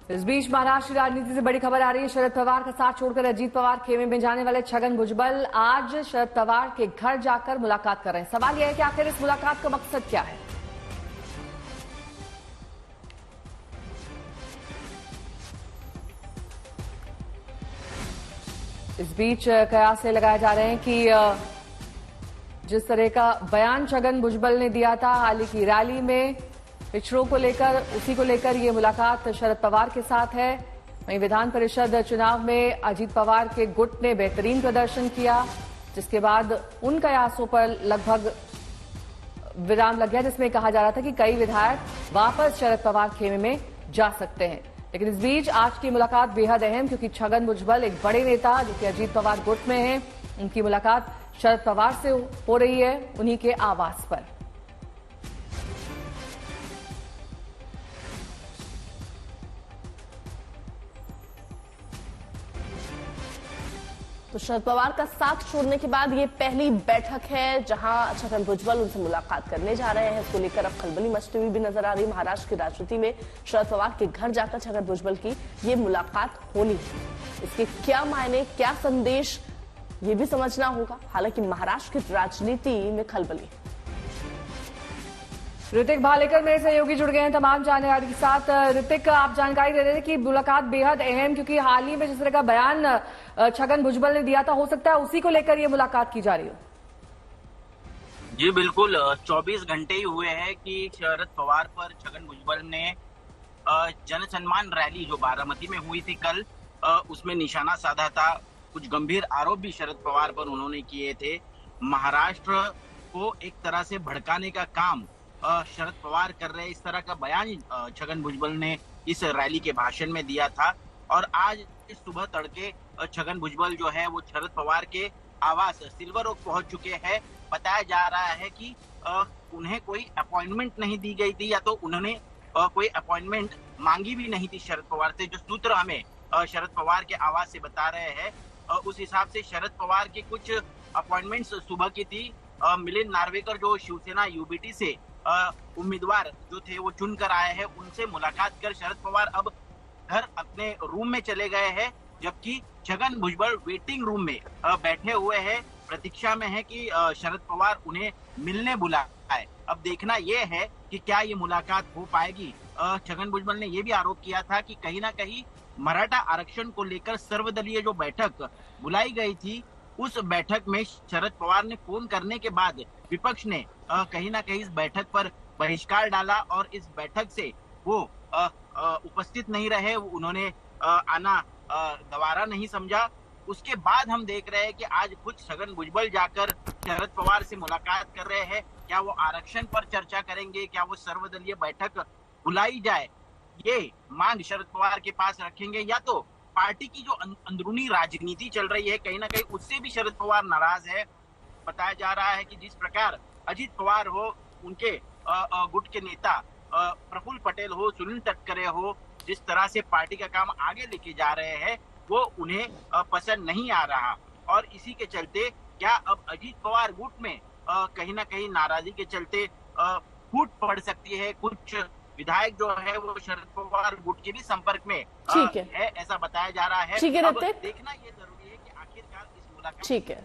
इस बीच महाराष्ट्र की राजनीति से बड़ी खबर आ रही है। शरद पवार का साथ छोड़कर अजीत पवार खेमे में जाने वाले छगन भुजबल आज शरद पवार के घर जाकर मुलाकात कर रहे हैं। सवाल यह है कि आखिर इस मुलाकात का मकसद क्या है। इस बीच कयास लगाए जा रहे हैं कि जिस तरह का बयान छगन भुजबल ने दिया था हाल ही की रैली में पिछड़ों को लेकर, उसी को लेकर ये मुलाकात शरद पवार के साथ है। वहीं विधान परिषद चुनाव में अजीत पवार के गुट ने बेहतरीन प्रदर्शन किया, जिसके बाद उन कयासों पर लगभग विराम लग गया, जिसमें कहा जा रहा था कि कई विधायक वापस शरद पवार खेमे में जा सकते हैं। लेकिन इस बीच आज की मुलाकात बेहद अहम, क्योंकि छगन भुजबल एक बड़े नेता जो कि अजीत पवार गुट में हैं, उनकी मुलाकात शरद पवार से हो रही है उन्हीं के आवास पर। तो शरद पवार का साथ छोड़ने के बाद ये पहली बैठक है जहां छगन भुजबल उनसे मुलाकात करने जा रहे हैं। इसको लेकर अब खलबली मचती हुई भी नजर आ रही है। महाराष्ट्र की राजनीति में शरद पवार के घर जाकर छगन भुजबल की ये मुलाकात होनी है। इसके क्या मायने, क्या संदेश, ये भी समझना होगा। हालांकि महाराष्ट्र की राजनीति में खलबली। ऋतिक भालेकर मेरे सहयोगी जुड़ गए हैं तमाम जानकारी के साथ। ऋतिक, आप जानकारी दे रहे थे कि मुलाकात बेहद अहम, क्योंकि हाल ही में जिस तरह का बयान छगन भुजबल ने दिया था, हो सकता है उसी को लेकर ये मुलाकात की जा रही हो। जी बिल्कुल, 24 घंटे ही हुए हैं कि शरद पवार पर छगन भुजबल ने जन सम्मान रैली जो बारामती में हुई थी कल, उसमें निशाना साधा था। कुछ गंभीर आरोप भी शरद पवार पर उन्होंने किए थे। महाराष्ट्र को एक तरह से भड़काने का काम शरद पवार कर रहे, इस तरह का बयान छगन भुजबल ने इस रैली के भाषण में दिया था। और आज इस सुबह तड़के छगन भुजबल जो है वो शरद पवार के आवास सिल्वर ओक पहुंच चुके हैं। बताया जा रहा है कि उन्हें कोई अपॉइंटमेंट नहीं दी गई थी, या तो उन्होंने कोई अपॉइंटमेंट मांगी भी नहीं थी शरद पवार से। जो सूत्र हमें शरद पवार के आवास से बता रहे हैं, उस हिसाब से शरद पवार के कुछ अपॉइंटमेंट्स सुबह की थी। मिलिंद नार्वेकर जो शिवसेना यूबीटी से उम्मीदवार जो थे वो चुन कर आए हैं, उनसे मुलाकात कर शरद पवार अब घर अपने रूम में चले गए हैं, जबकि छगन भुजबल वेटिंग रूम में बैठे हुए हैं, प्रतीक्षा में है कि शरद पवार उन्हें मिलने बुलाए। अब देखना यह है कि क्या ये मुलाकात हो पाएगी। छगन भुजबल ने यह भी आरोप किया था कि कहीं ना कहीं मराठा आरक्षण को लेकर सर्वदलीय जो बैठक बुलाई गई थी, उस बैठक में शरद पवार ने फोन करने के बाद विपक्ष ने कहीं ना कहीं इस बैठक पर बहिष्कार डाला और इस बैठक से वो उपस्थित नहीं रहे। उन्होंने आना गवारा नहीं समझा। उसके बाद हम देख रहे हैं कि आज खुद छगन भुजबल जाकर शरद पवार से मुलाकात कर रहे हैं। क्या वो आरक्षण पर चर्चा करेंगे, क्या वो सर्वदलीय बैठक बुलाई जाए, ये मांग शरद पवार के पास रखेंगे, या तो पार्टी की जो अंदरूनी राजनीति चल रही है कहीं ना कहीं उससे भी शरद पवार नाराज है। बताया जा रहा है कि जिस प्रकार अजीत पवार हो, उनके गुट के नेता प्रफुल्ल पटेल हो, सुनील तटकरे हो, जिस तरह से पार्टी का काम आगे लेके जा रहे हैं वो उन्हें पसंद नहीं आ रहा। और इसी के चलते क्या अब अजीत पवार गुट में कहीं ना कहीं नाराजगी के चलते फूट पड़ सकती है। कुछ विधायक जो है वो शरद पवार गुट के भी संपर्क में है, ऐसा बताया जा रहा है। ठीक है, अब देखना ये जरूरी है कि आखिरकार इस मुलाकात ठीक है।